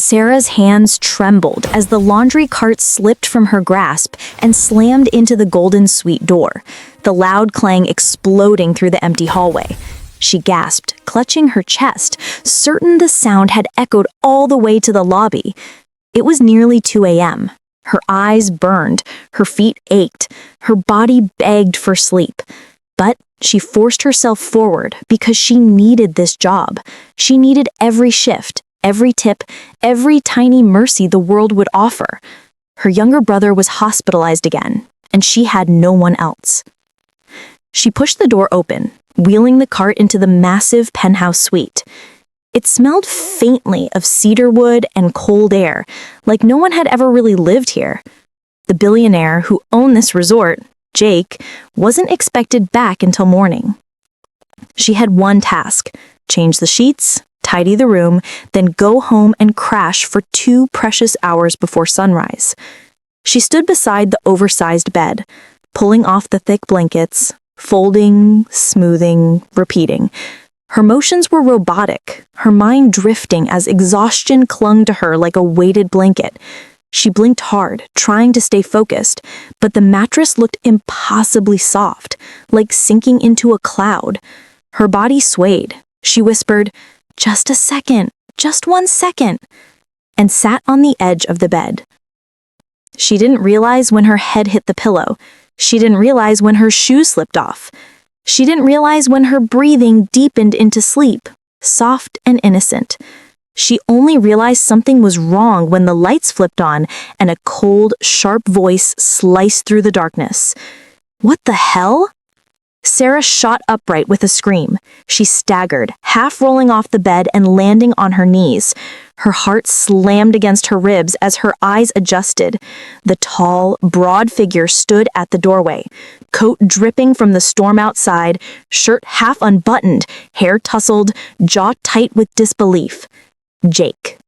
Sarah's hands trembled as the laundry cart slipped from her grasp and slammed into the golden suite door, the loud clang exploding through the empty hallway. She gasped, clutching her chest, certain the sound had echoed all the way to the lobby. It was nearly 2 a.m. Her eyes burned, her feet ached, her body begged for sleep. But she forced herself forward because she needed this job. She needed every shift, every tip, every tiny mercy the world would offer. Her younger brother was hospitalized again, and she had no one else. She pushed the door open, wheeling the cart into the massive penthouse suite. It smelled faintly of cedar wood and cold air, like no one had ever really lived here. The billionaire who owned this resort, Jake, wasn't expected back until morning. She had one task: change the sheets, tidy the room, then go home and crash for 2 precious hours before sunrise. She stood beside the oversized bed, pulling off the thick blankets, folding, smoothing, repeating. Her motions were robotic, her mind drifting as exhaustion clung to her like a weighted blanket. She blinked hard, trying to stay focused, but the mattress looked impossibly soft, like sinking into a cloud. Her body swayed. She whispered, "Just a second, just 1 second," and sat on the edge of the bed. She didn't realize when her head hit the pillow. She didn't realize when her shoes slipped off. She didn't realize when her breathing deepened into sleep, soft and innocent. She only realized something was wrong when the lights flipped on and a cold, sharp voice sliced through the darkness. "What the hell?" Sarah shot upright with a scream. She staggered, half rolling off the bed and landing on her knees. Her heart slammed against her ribs as her eyes adjusted. The tall, broad figure stood at the doorway, coat dripping from the storm outside, shirt half unbuttoned, hair tousled, jaw tight with disbelief. Jake.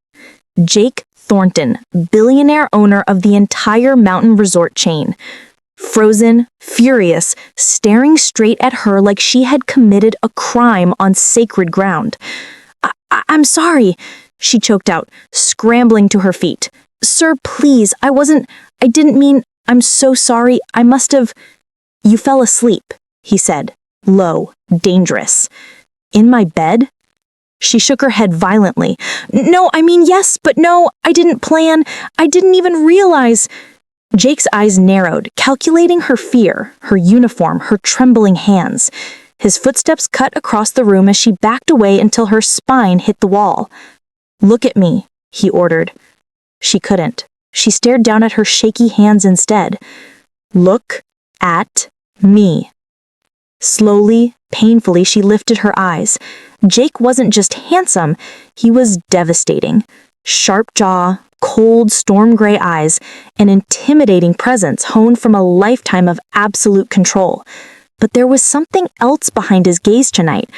Jake Thornton, billionaire owner of the entire mountain resort chain. Frozen, furious, staring straight at her like she had committed a crime on sacred ground. I'm sorry," she choked out, scrambling to her feet. "Sir, please, I didn't mean, I'm so sorry, I must have—" "You fell asleep," he said, low, dangerous. "In my bed?" She shook her head violently. "No, I mean yes, but no, I didn't plan, I didn't even realize—" Jake's eyes narrowed, calculating her fear, her uniform, her trembling hands. His footsteps cut across the room as she backed away until her spine hit the wall. "Look at me," he ordered. She couldn't. She stared down at her shaky hands instead. "Look at me." Slowly, painfully, she lifted her eyes. Jake wasn't just handsome, he was devastating. Sharp jaw, cold, storm-gray eyes, an intimidating presence honed from a lifetime of absolute control. But there was something else behind his gaze tonight,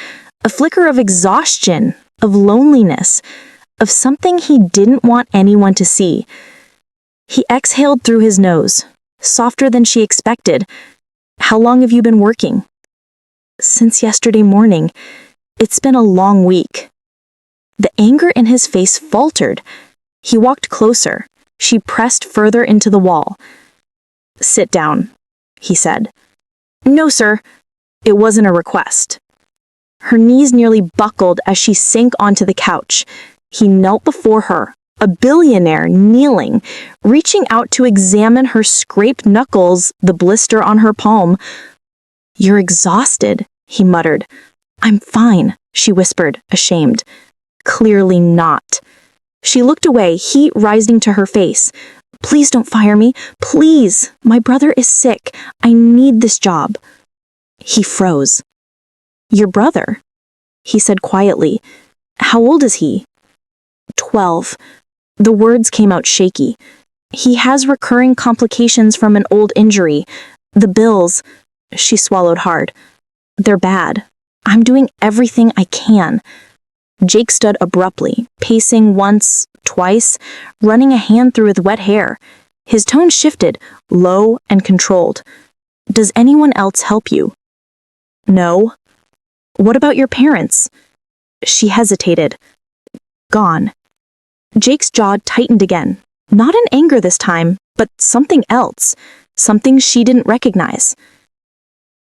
a flicker of exhaustion, of loneliness, of something he didn't want anyone to see. He exhaled through his nose, softer than she expected. "How long have you been working?" "Since yesterday morning. It's been a long week." The anger in his face faltered. He walked closer. She pressed further into the wall. "Sit down," he said. "No, sir." It wasn't a request. Her knees nearly buckled as she sank onto the couch. He knelt before her, a billionaire kneeling, reaching out to examine her scraped knuckles, the blister on her palm. "You're exhausted," he muttered. "I'm fine," she whispered, ashamed. Clearly not. She looked away, heat rising to her face. "Please don't fire me. Please. My brother is sick. I need this job." He froze. "Your brother?" he said quietly. "How old is he?" 12. The words came out shaky. "He has recurring complications from an old injury. The bills—" She swallowed hard. "They're bad. I'm doing everything I can." Jake stood abruptly, pacing once, twice, running a hand through his wet hair. His tone shifted, low and controlled. "Does anyone else help you?" "No." "What about your parents?" She hesitated. "Gone." Jake's jaw tightened again. Not in anger this time, but something else. Something she didn't recognize.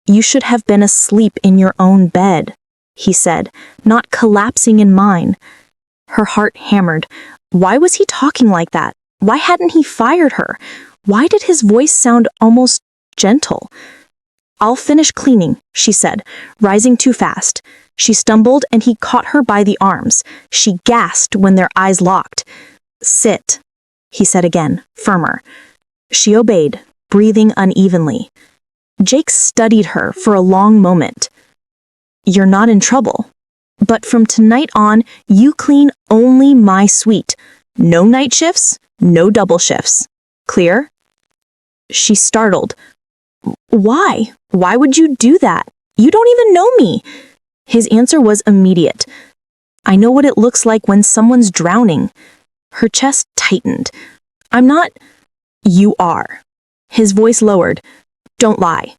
"You should have been asleep in your own bed," he said, "not collapsing in mine." Her heart hammered. Why was he talking like that? Why hadn't he fired her? Why did his voice sound almost gentle? "I'll finish cleaning," she said, rising too fast. She stumbled and he caught her by the arms. She gasped when their eyes locked. "Sit," he said again, firmer. She obeyed, breathing unevenly. Jake studied her for a long moment. "You're not in trouble. But from tonight on, you clean only my suite. No night shifts, no double shifts. Clear?" She startled. "Why? Why would you do that? You don't even know me." His answer was immediate. "I know what it looks like when someone's drowning." Her chest tightened. "I'm not—" "You are." His voice lowered. "Don't lie."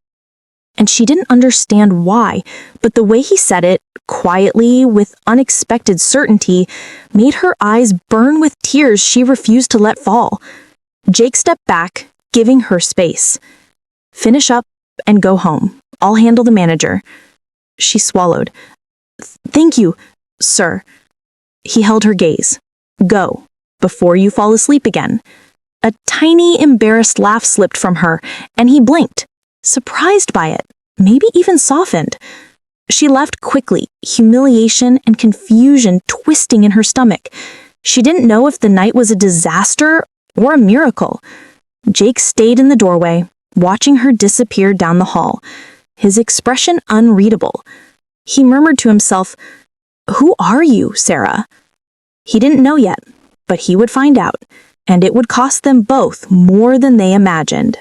And she didn't understand why, but the way he said it, quietly, with unexpected certainty, made her eyes burn with tears she refused to let fall. Jake stepped back, giving her space. "Finish up and go home. I'll handle the manager." She swallowed. "Thank you, sir." He held her gaze. "Go, before you fall asleep again." A tiny, embarrassed laugh slipped from her, and he blinked, surprised by it, maybe even softened. She left quickly, humiliation and confusion twisting in her stomach. She didn't know if the night was a disaster or a miracle. Jake stayed in the doorway, watching her disappear down the hall, his expression unreadable. He murmured to himself, "Who are you, Sarah?" He didn't know yet, but he would find out, and it would cost them both more than they imagined.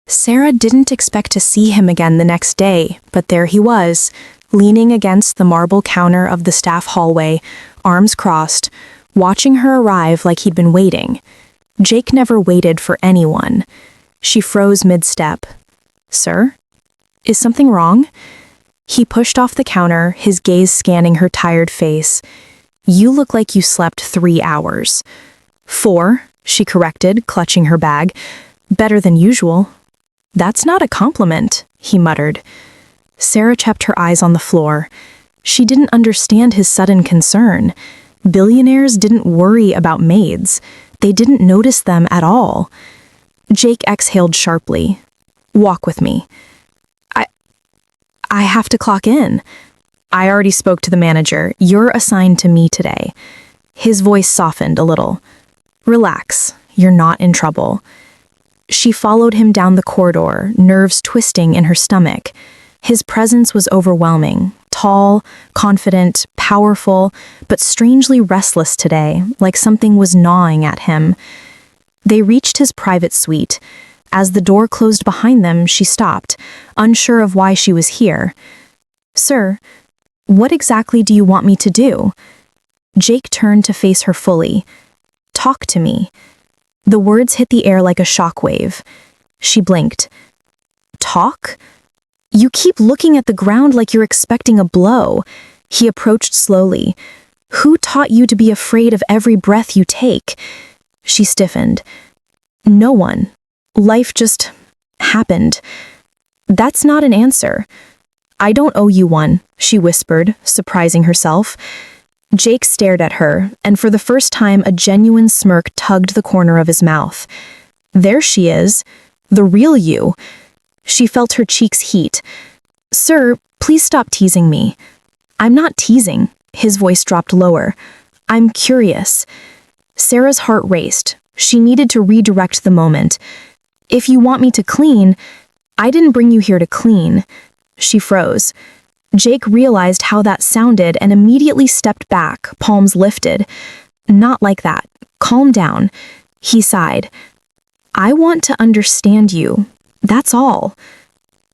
Sarah didn't expect to see him again the next day, but there he was, leaning against the marble counter of the staff hallway, arms crossed, watching her arrive like he'd been waiting. Jake never waited for anyone. She froze mid-step. "Sir? Is something wrong?" He pushed off the counter, his gaze scanning her tired face. "You look like you slept 3 hours. 4, she corrected, clutching her bag. "Better than usual." "That's not a compliment," he muttered. Sarah kept her eyes on the floor. She didn't understand his sudden concern. Billionaires didn't worry about maids. They didn't notice them at all. Jake exhaled sharply. "Walk with me." I have to clock in." "I already spoke to the manager. You're assigned to me today." His voice softened a little. "Relax. You're not in trouble." She followed him down the corridor, nerves twisting in her stomach. His presence was overwhelming, tall, confident, powerful, but strangely restless today, like something was gnawing at him. They reached his private suite. As the door closed behind them, she stopped, unsure of why she was here. "Sir, what exactly do you want me to do?" Jake turned to face her fully. "Talk to me." The words hit the air like a shockwave. She blinked. "Talk? You keep looking at the ground like you're expecting a blow." He approached slowly. "Who taught you to be afraid of every breath you take?" She stiffened. "No one. Life just happened." "That's not an answer." "I don't owe you one," she whispered, surprising herself. Jake stared at her, and for the first time a genuine smirk tugged the corner of his mouth. There she is, the real you. She felt her cheeks heat. "Sir, please stop teasing me." "I'm not teasing." His voice dropped lower. "I'm curious." Sarah's heart raced. She needed to redirect the moment. "If you want me to clean—" "I didn't bring you here to clean." She froze. Jake realized how that sounded and immediately stepped back, palms lifted. "Not like that. Calm down." He sighed. "I want to understand you. That's all."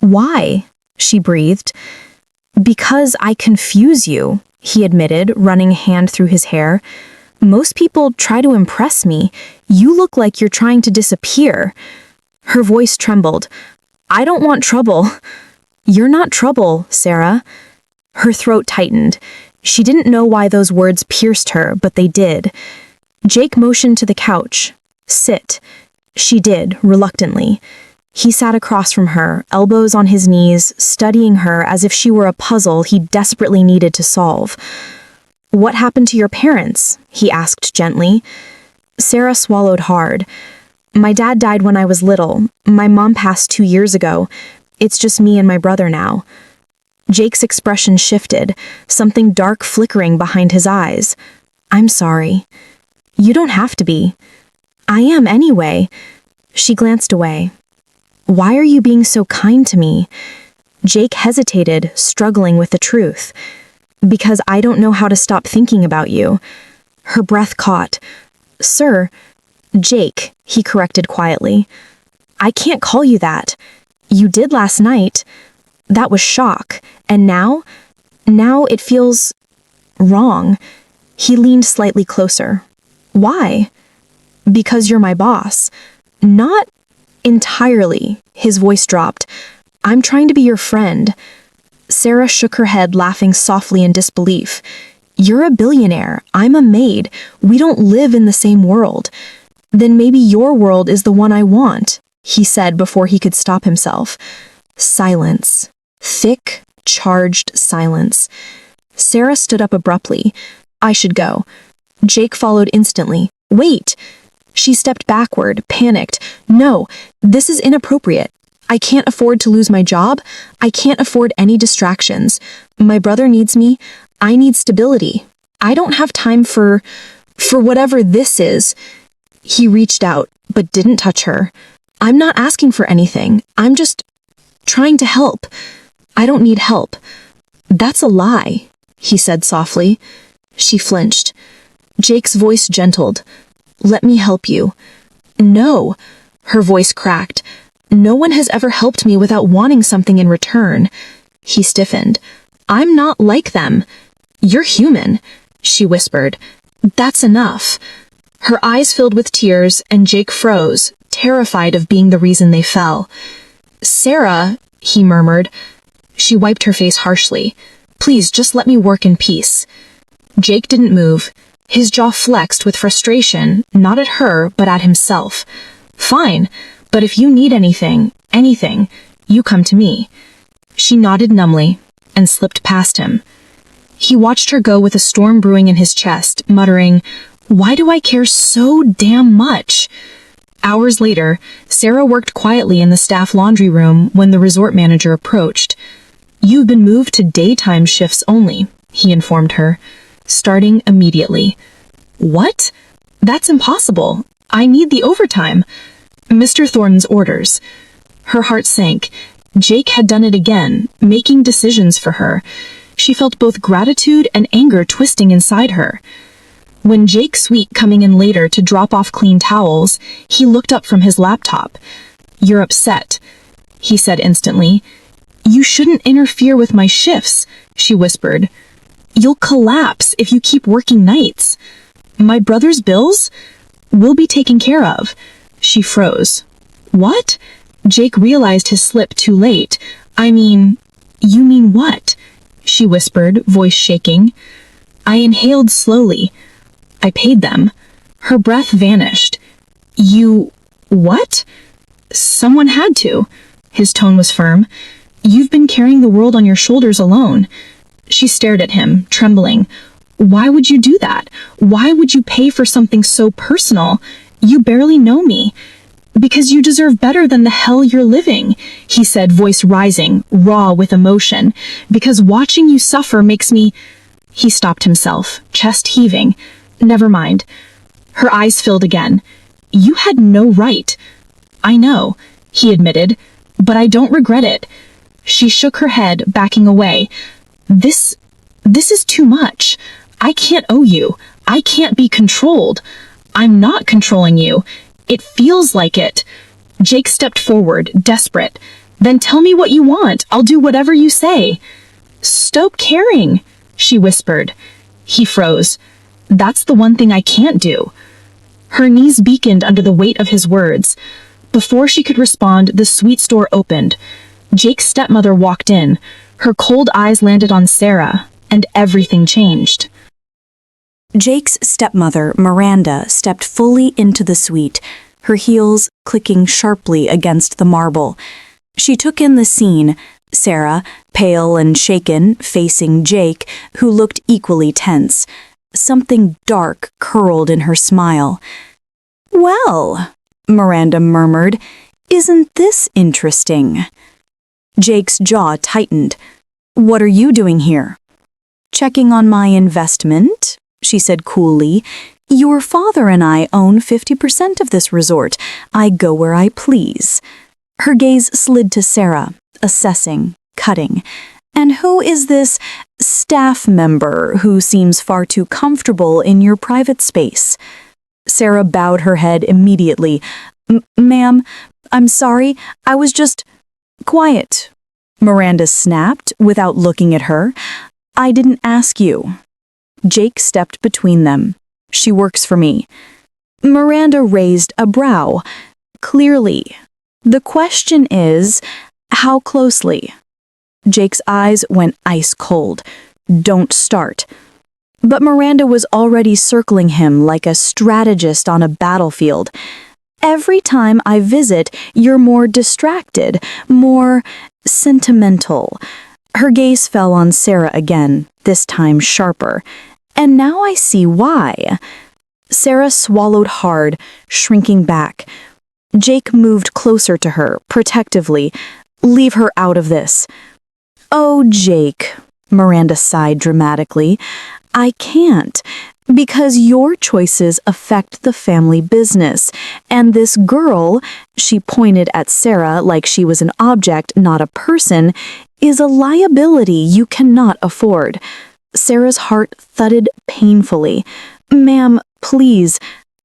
"Why?" she breathed. "Because I confuse you," he admitted, running a hand through his hair. "Most people try to impress me. You look like you're trying to disappear." Her voice trembled. "I don't want trouble." "You're not trouble, Sarah." Her throat tightened. She didn't know why those words pierced her, but they did. Jake motioned to the couch. Sit. She did, reluctantly. He sat across from her, elbows on his knees, studying her as if she were a puzzle he desperately needed to solve. "What happened to your parents?" he asked gently. Sarah swallowed hard. "My dad died when I was little. My mom passed 2 years ago. It's just me and my brother now." Jake's expression shifted, something dark flickering behind his eyes. "I'm sorry." "You don't have to be." "I am anyway." She glanced away. "Why are you being so kind to me?" Jake hesitated, struggling with the truth. "Because I don't know how to stop thinking about you." Her breath caught. "Sir, Jake," he corrected quietly. "I can't call you that. You did last night. That was shock. And now it feels wrong." He leaned slightly closer. "Why?" "Because you're my boss." "Not entirely." His voice dropped. "I'm trying to be your friend." Sarah shook her head, laughing softly in disbelief. "You're a billionaire. I'm a maid. We don't live in the same world." "Then maybe your world is the one I want," he said before he could stop himself. Silence. Thick, charged silence. Sarah stood up abruptly. "I should go." Jake followed instantly. "Wait!" She stepped backward, panicked. "No, this is inappropriate. I can't afford to lose my job. I can't afford any distractions. My brother needs me. I need stability. I don't have time for whatever this is." He reached out, but didn't touch her. "I'm not asking for anything. I'm just trying to help." "I don't need help." "That's a lie," he said softly. She flinched. Jake's voice gentled. "Let me help you." "No." Her voice cracked. "No one has ever helped me without wanting something in return." He stiffened. "I'm not like them." "You're human," she whispered. "That's enough." Her eyes filled with tears, and Jake froze, terrified of being the reason they fell. "Sarah," he murmured. She wiped her face harshly. "Please, just let me work in peace." Jake didn't move. His jaw flexed with frustration, not at her, but at himself. "Fine, but if you need anything, you come to me." She nodded numbly and slipped past him. He watched her go with a storm brewing in his chest, muttering, "Why do I care so damn much?" Hours later, Sarah worked quietly in the staff laundry room when the resort manager approached. "You've been moved to daytime shifts only," he informed her, "starting immediately." "What? That's impossible. I need the overtime." "Mr. Thornton's orders." Her heart sank. Jake had done it again, making decisions for her. She felt both gratitude and anger twisting inside her. When Jake Sweet coming in later to drop off clean towels, he looked up from his laptop. "You're upset," he said instantly. "You shouldn't interfere with my shifts," she whispered. "You'll collapse if you keep working nights." "My brother's bills will be taken care of." She froze. "What?" Jake realized his slip too late. You mean what?" she whispered, voice shaking. I inhaled slowly. "I paid them." Her breath vanished. "You... what?" "Someone had to." His tone was firm. "You've been carrying the world on your shoulders alone." She stared at him, trembling. "Why would you do that? Why would you pay for something so personal? You barely know me." "Because you deserve better than the hell you're living," he said, voice rising, raw with emotion. "Because watching you suffer makes me..." He stopped himself, chest heaving. "Never mind." Her eyes filled again. "You had no right." "I know," he admitted, "but I don't regret it." She shook her head, backing away. This is too much. I can't owe you. I can't be controlled." "I'm not controlling you. It feels like it." Jake stepped forward, desperate. "Then tell me what you want. I'll do whatever you say." "Stop caring," she whispered. He froze. "That's the one thing I can't do." Her knees beaconed under the weight of his words. Before she could respond, the sweet store opened. Jake's stepmother walked in. Her cold eyes landed on Sarah, and everything changed. Jake's stepmother, Miranda, stepped fully into the suite, her heels clicking sharply against the marble. She took in the scene, Sarah, pale and shaken, facing Jake, who looked equally tense. Something dark curled in her smile. "Well," Miranda murmured, "isn't this interesting?" Jake's jaw tightened. "What are you doing here?" "Checking on my investment," she said coolly. "Your father and I own 50% of this resort. I go where I please." Her gaze slid to Sarah, assessing, cutting. "And who is this staff member who seems far too comfortable in your private space?" Sarah bowed her head immediately. "Ma'am, I'm sorry, I was just quiet," Miranda snapped without looking at her. "I didn't ask you." Jake stepped between them. "She works for me." Miranda raised a brow. "Clearly. The question is, how closely?" Jake's eyes went ice cold. "Don't start." But Miranda was already circling him like a strategist on a battlefield. "Every time I visit, you're more distracted, more sentimental." Her gaze fell on Sarah again, this time sharper. "And now I see why." Sarah swallowed hard, shrinking back. Jake moved closer to her, protectively. "Leave her out of this." "Oh, Jake," Miranda sighed dramatically, "I can't, because your choices affect the family business, and this girl," she pointed at Sarah like she was an object, not a person, "is a liability you cannot afford." Sarah's heart thudded painfully. "Ma'am, please."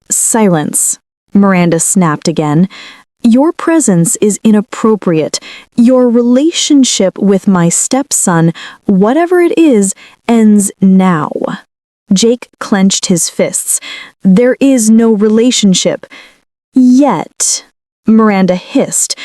"Silence," Miranda snapped again. "Your presence is inappropriate. Your relationship with my stepson, whatever it is, ends now." Jake clenched his fists. "There is no relationship." "Yet," Miranda hissed.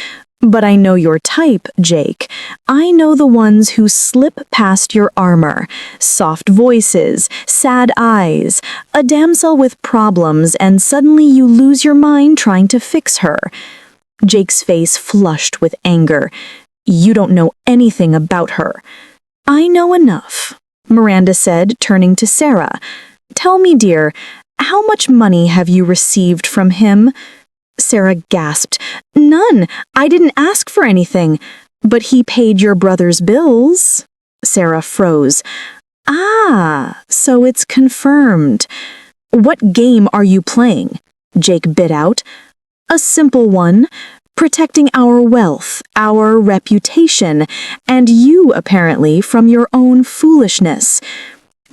"But I know your type, Jake. I know the ones who slip past your armor. Soft voices, sad eyes, a damsel with problems, and suddenly you lose your mind trying to fix her." Jake's face flushed with anger. "You don't know anything about her." "I know enough," Miranda said, turning to Sarah. "Tell me, dear, how much money have you received from him?" Sarah gasped. "None. I didn't ask for anything." "But he paid your brother's bills." Sarah froze. "Ah, so it's confirmed." "What game are you playing?" Jake bit out. "A simple one. Protecting our wealth, our reputation, and you, apparently, from your own foolishness."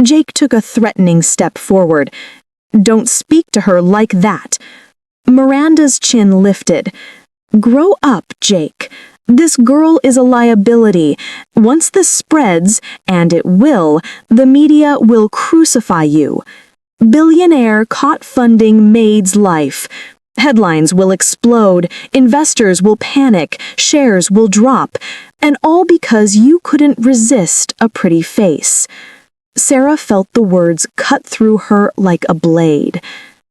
Jake took a threatening step forward. "Don't speak to her like that." Miranda's chin lifted. "Grow up, Jake. This girl is a liability. Once this spreads, and it will, the media will crucify you. Billionaire caught funding Maid's life. Headlines will explode, investors will panic, shares will drop, and all because you couldn't resist a pretty face." Sarah felt the words cut through her like a blade.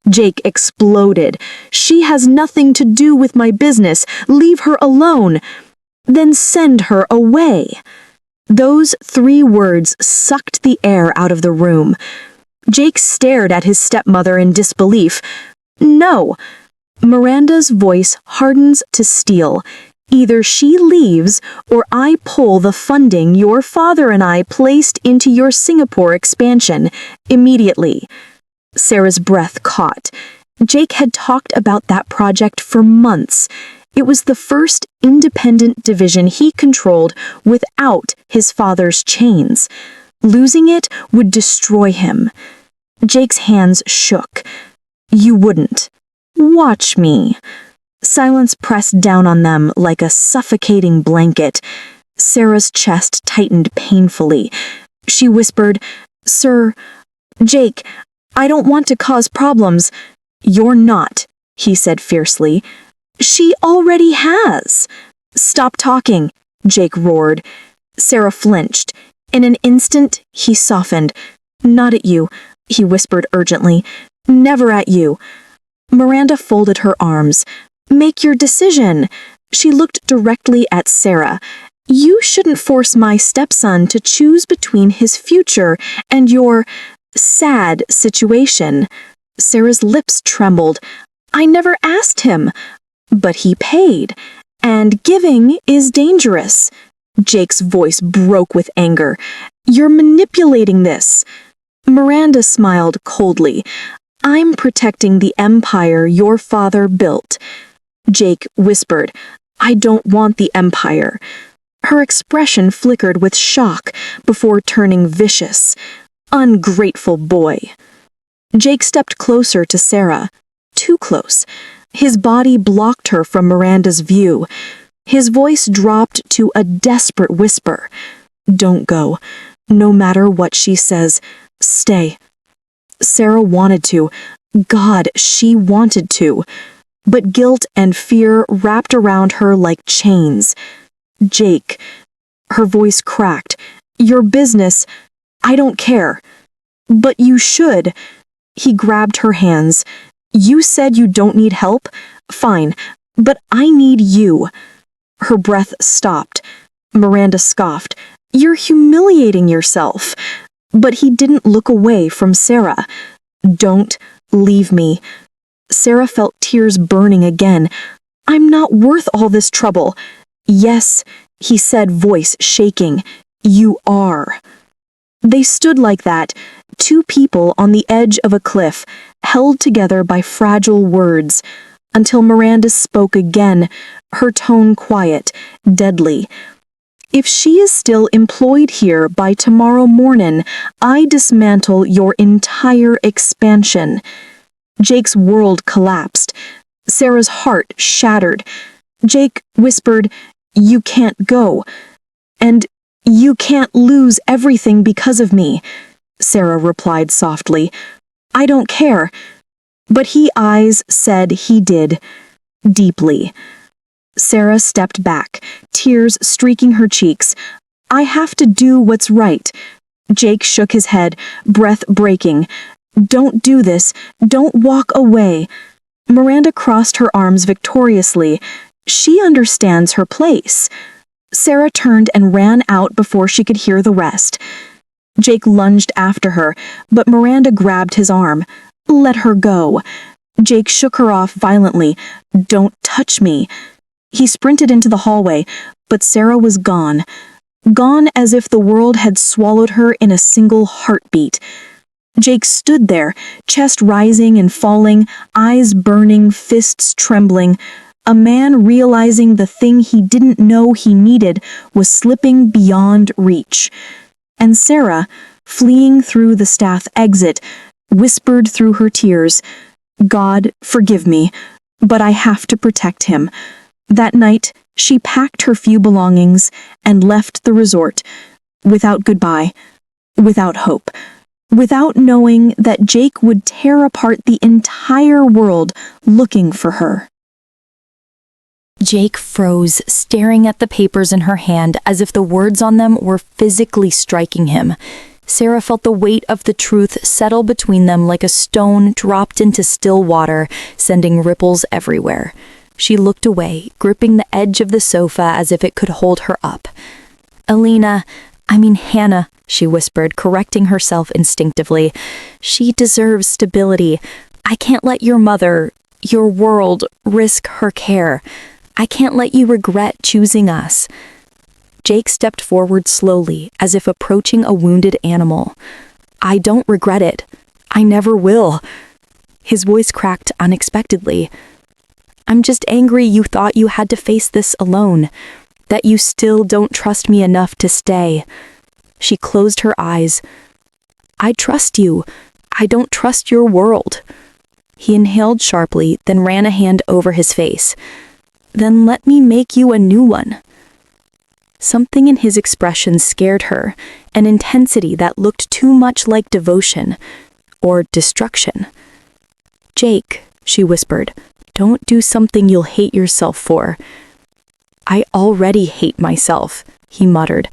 Jake exploded. "She has nothing to do with my business. Leave her alone." "Then send her away." Those 3 words sucked the air out of the room. Jake stared at his stepmother in disbelief. "No." Miranda's voice hardens to steel. "Either she leaves, or I pull the funding your father and I placed into your Singapore expansion, immediately." Sarah's breath caught. Jake had talked about that project for months. It was the first independent division he controlled without his father's chains. Losing it would destroy him. Jake's hands shook. "You wouldn't. Watch me." Silence pressed down on them like a suffocating blanket. Sarah's chest tightened painfully. She whispered, "Sir, Jake, I don't want to cause problems." "You're not," he said fiercely. "She already has." "Stop talking," Jake roared. Sarah flinched. In an instant, he softened. "Not at you. he whispered urgently. Never at you. Miranda folded her arms. Make your decision. She looked directly at Sarah. You shouldn't force my stepson to choose between his future and your sad situation. Sarah's lips trembled. I never asked him. But he paid. And giving is dangerous. Jake's voice broke with anger. You're manipulating this. Miranda smiled coldly. I'm protecting the empire your father built. Jake whispered, I don't want the empire. Her expression flickered with shock before turning vicious. Ungrateful boy. Jake stepped closer to Sarah. Too close. His body blocked her from Miranda's view. His voice dropped to a desperate whisper. Don't go. No matter what she says, stay. Sarah wanted to. God, she wanted to. But guilt and fear wrapped around her like chains. Jake. Her voice cracked. Your business. I don't care. But you should. He grabbed her hands. You said you don't need help? Fine. But I need you. Her breath stopped. Miranda scoffed. You're humiliating yourself. But he didn't look away from Sarah. Don't leave me. Sarah felt tears burning again. I'm not worth all this trouble. Yes, he said, voice shaking. You are. They stood like that, two people on the edge of a cliff, held together by fragile words, until Miranda spoke again, her tone quiet, deadly. If she is still employed here by tomorrow morning, I dismantle your entire expansion. Jake's world collapsed. Sarah's heart shattered. Jake whispered, You can't go. And you can't lose everything because of me. Sarah replied softly. I don't care. But he eyes said he did. Deeply. Sarah stepped back, tears streaking her cheeks. I have to do what's right. Jake shook his head, breath breaking. Don't do this. Don't walk away. Miranda crossed her arms victoriously. She understands her place. Sarah turned and ran out before she could hear the rest. Jake lunged after her, but Miranda grabbed his arm. Let her go. Jake shook her off violently. Don't touch me. He sprinted into the hallway, but Sarah was gone. Gone as if the world had swallowed her in a single heartbeat. Jake stood there, chest rising and falling, eyes burning, fists trembling. A man realizing the thing he didn't know he needed was slipping beyond reach. And Sarah, fleeing through the staff exit, whispered through her tears, God, forgive me, but I have to protect him. That night, she packed her few belongings and left the resort, without goodbye, without hope, without knowing that Jake would tear apart the entire world looking for her. Jake froze, staring at the papers in her hand as if the words on them were physically striking him. Sarah felt the weight of the truth settle between them like a stone dropped into still water, sending ripples everywhere. She looked away, gripping the edge of the sofa as if it could hold her up. Hannah, she whispered, correcting herself instinctively. She deserves stability. I can't let your mother, your world, risk her care. I can't let you regret choosing us. Jake stepped forward slowly, as if approaching a wounded animal. I don't regret it. I never will. His voice cracked unexpectedly. I'm just angry you thought you had to face this alone, that you still don't trust me enough to stay. She closed her eyes. I trust you. I don't trust your world. He inhaled sharply, then ran a hand over his face. Then let me make you a new one. Something in his expression scared her, an intensity that looked too much like devotion, or destruction. Jake, she whispered, don't do something you'll hate yourself for. I already hate myself, he muttered.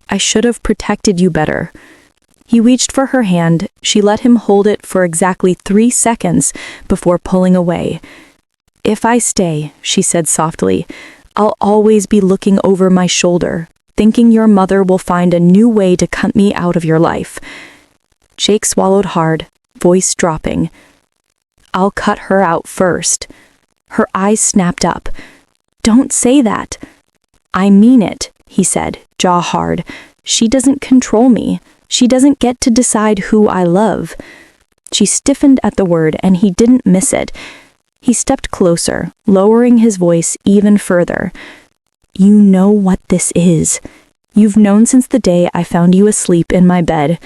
I should have protected you better. He reached for her hand. She let him hold it for exactly 3 seconds before pulling away. "If I stay," she said softly, "I'll always be looking over my shoulder, thinking your mother will find a new way to cut me out of your life." Jake swallowed hard, voice dropping. "I'll cut her out first." Her eyes snapped up. "Don't say that." "I mean it," he said, jaw hard. "She doesn't control me. She doesn't get to decide who I love." She stiffened at the word, and he didn't miss it. He stepped closer, lowering his voice even further. "You know what this is. You've known since the day I found you asleep in my bed.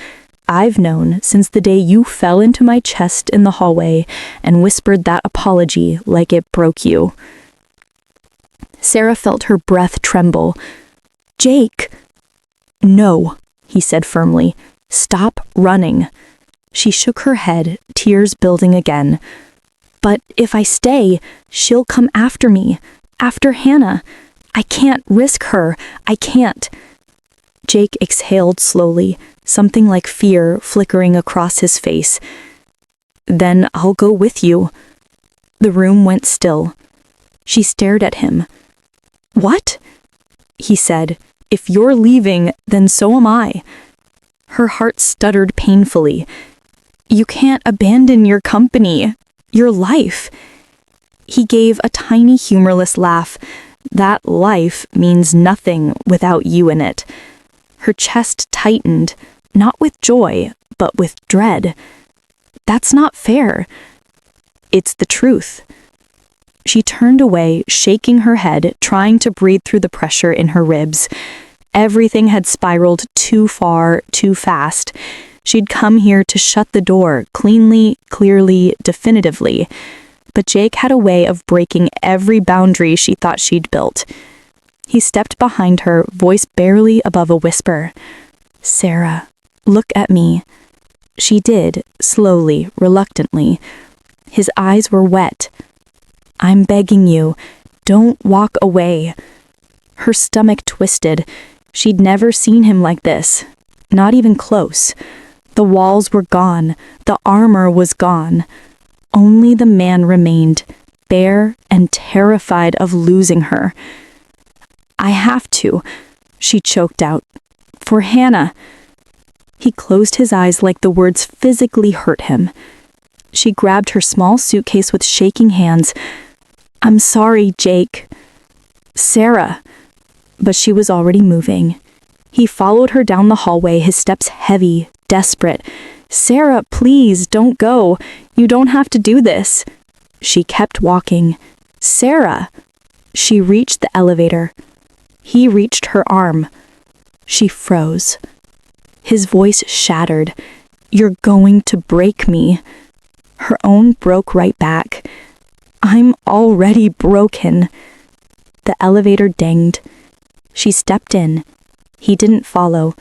I've known since the day you fell into my chest in the hallway and whispered that apology like it broke you." Sarah felt her breath tremble. "Jake!" "No," he said firmly. "Stop running." She shook her head, tears building again. "But if I stay, she'll come after me, after Hannah. I can't risk her. I can't." Jake exhaled slowly, something like fear flickering across his face. "Then I'll go with you." The room went still. She stared at him. "What?" he said. "If you're leaving, then so am I." Her heart stuttered painfully. "You can't abandon your company, your life." He gave a tiny humorless laugh. "That life means nothing without you in it." Her chest tightened, not with joy, but with dread. "That's not fair." "It's the truth." She turned away, shaking her head, trying to breathe through the pressure in her ribs. Everything had spiraled too far, too fast. She'd come here to shut the door, cleanly, clearly, definitively. But Jake had a way of breaking every boundary she thought she'd built. He stepped behind her, voice barely above a whisper. "Sarah, look at me." She did, slowly, reluctantly. His eyes were wet. "I'm begging you, don't walk away." Her stomach twisted. She'd never seen him like this, not even close. The walls were gone, the armor was gone. Only the man remained, bare and terrified of losing her. "I have to," she choked out. "For Hannah." He closed his eyes like the words physically hurt him. She grabbed her small suitcase with shaking hands. "I'm sorry, Jake." "Sarah." But she was already moving. He followed her down the hallway, his steps heavy, desperate. "Sarah, please, don't go. You don't have to do this." She kept walking. "Sarah." She reached the elevator. He reached her arm. She froze. His voice shattered. "You're going to break me." Her own broke right back. "I'm already broken." The elevator dinged. She stepped in. He didn't follow.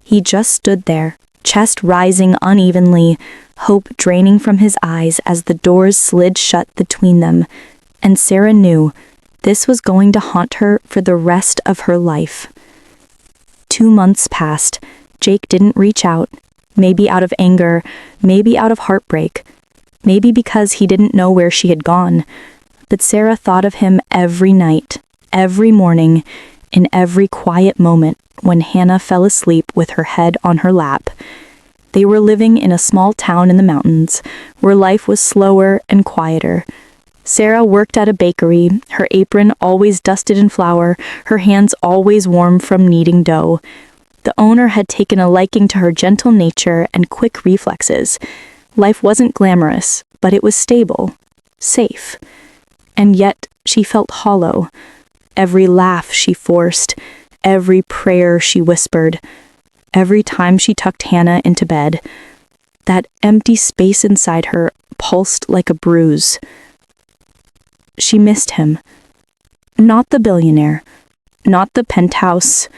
He just stood there, chest rising unevenly, hope draining from his eyes as the doors slid shut between them. And Sarah knew this was going to haunt her for the rest of her life. 2 months passed. Jake didn't reach out, maybe out of anger, maybe out of heartbreak, maybe because he didn't know where she had gone. But Sarah thought of him every night, every morning, in every quiet moment when Hannah fell asleep with her head on her lap. They were living in a small town in the mountains, where life was slower and quieter. Sarah worked at a bakery, her apron always dusted in flour, her hands always warm from kneading dough. The owner had taken a liking to her gentle nature and quick reflexes. Life wasn't glamorous, but it was stable, safe. And yet she felt hollow. Every laugh she forced, every prayer she whispered, every time she tucked Hannah into bed, that empty space inside her pulsed like a bruise. She missed him. Not the billionaire, not the penthouse,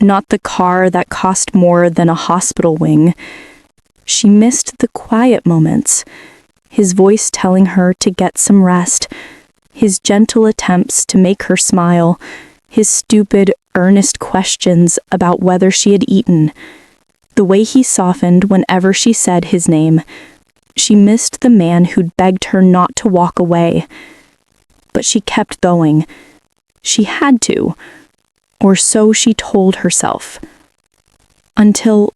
not the car that cost more than a hospital wing. She missed the quiet moments, his voice telling her to get some rest, his gentle attempts to make her smile, his stupid, earnest questions about whether she had eaten. The way he softened whenever she said his name. She missed the man who'd begged her not to walk away. But she kept going. She had to, or so she told herself. Until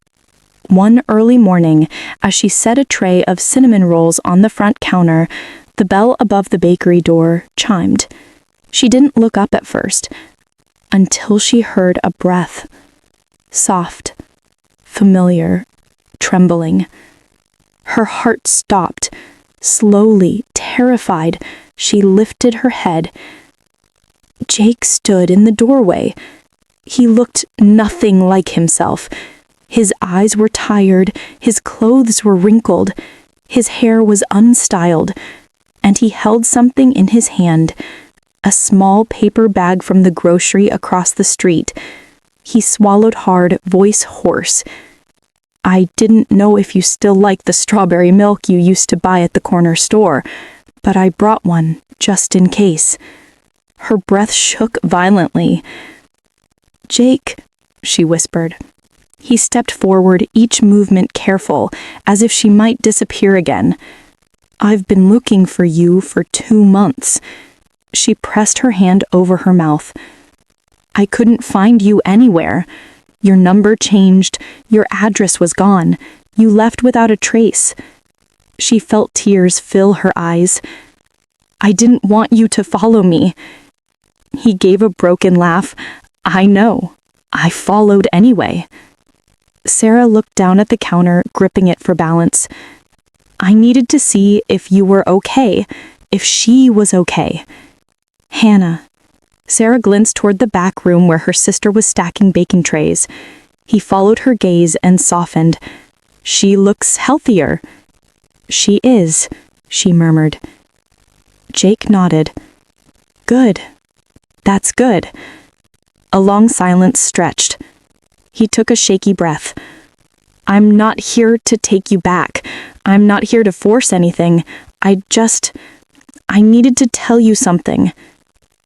one early morning, as she set a tray of cinnamon rolls on the front counter, the bell above the bakery door chimed. She didn't look up at first, until she heard a breath. Soft, familiar, trembling. Her heart stopped. Slowly, terrified, she lifted her head. Jake stood in the doorway. He looked nothing like himself. His eyes were tired, his clothes were wrinkled, his hair was unstyled, and he held something in his hand, a small paper bag from the grocery across the street. He swallowed hard, voice hoarse. "I didn't know if you still like the strawberry milk you used to buy at the corner store, but I brought one, just in case." Her breath shook violently. "Jake," she whispered. He stepped forward, each movement careful, as if she might disappear again. "I've been looking for you for 2 months." She pressed her hand over her mouth. "I couldn't find you anywhere. Your number changed, your address was gone. You left without a trace." She felt tears fill her eyes. "I didn't want you to follow me." He gave a broken laugh. "I know. I followed anyway." Sarah looked down at the counter, gripping it for balance. "I needed to see if you were okay, if she was okay." "Hannah." Sarah glanced toward the back room where her sister was stacking baking trays. He followed her gaze and softened. "She looks healthier." "She is," she murmured. Jake nodded. "Good. That's good." A long silence stretched. He took a shaky breath. "I'm not here to take you back. I'm not here to force anything. I needed to tell you something."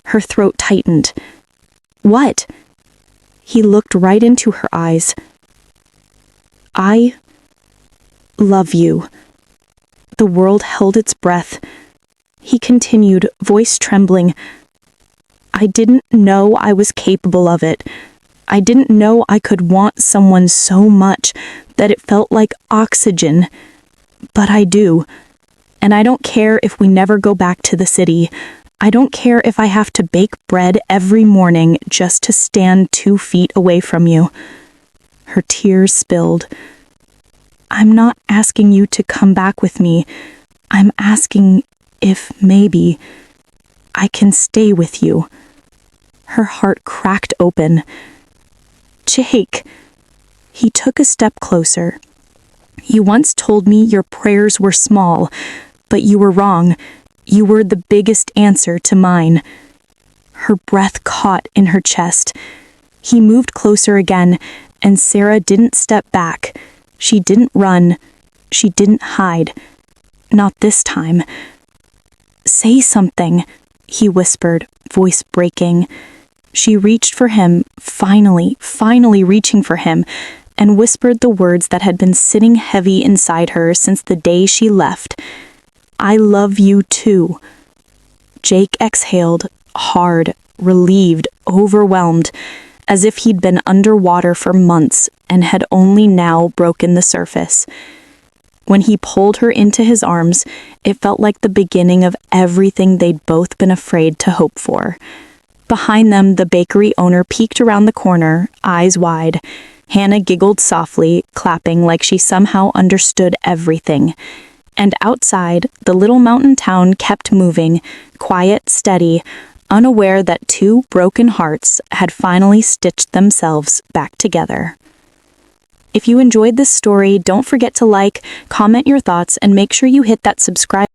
Her throat tightened. "What?" He looked right into her eyes. "I love you." The world held its breath. He continued, voice trembling. "I didn't know I was capable of it. I didn't know I could want someone so much that it felt like oxygen. But I do. And I don't care if we never go back to the city. I don't care if I have to bake bread every morning just to stand 2 feet away from you." Her tears spilled. "I'm not asking you to come back with me. I'm asking if maybe I can stay with you." Her heart cracked open. "Jake." He took a step closer. "You once told me your prayers were small, but you were wrong. You were the biggest answer to mine." Her breath caught in her chest. He moved closer again, and Sarah didn't step back. She didn't run. She didn't hide. Not this time. "Say something," he whispered, voice breaking. She reached for him, finally reaching for him, and whispered the words that had been sitting heavy inside her since the day she left. "I love you too." Jake exhaled, hard, relieved, overwhelmed, as if he'd been underwater for months and had only now broken the surface. When he pulled her into his arms, it felt like the beginning of everything they'd both been afraid to hope for. Behind them, the bakery owner peeked around the corner, eyes wide. Hannah giggled softly, clapping like she somehow understood everything. And outside, the little mountain town kept moving, quiet, steady, unaware that 2 broken hearts had finally stitched themselves back together. If you enjoyed this story, don't forget to like, comment your thoughts, and make sure you hit that subscribe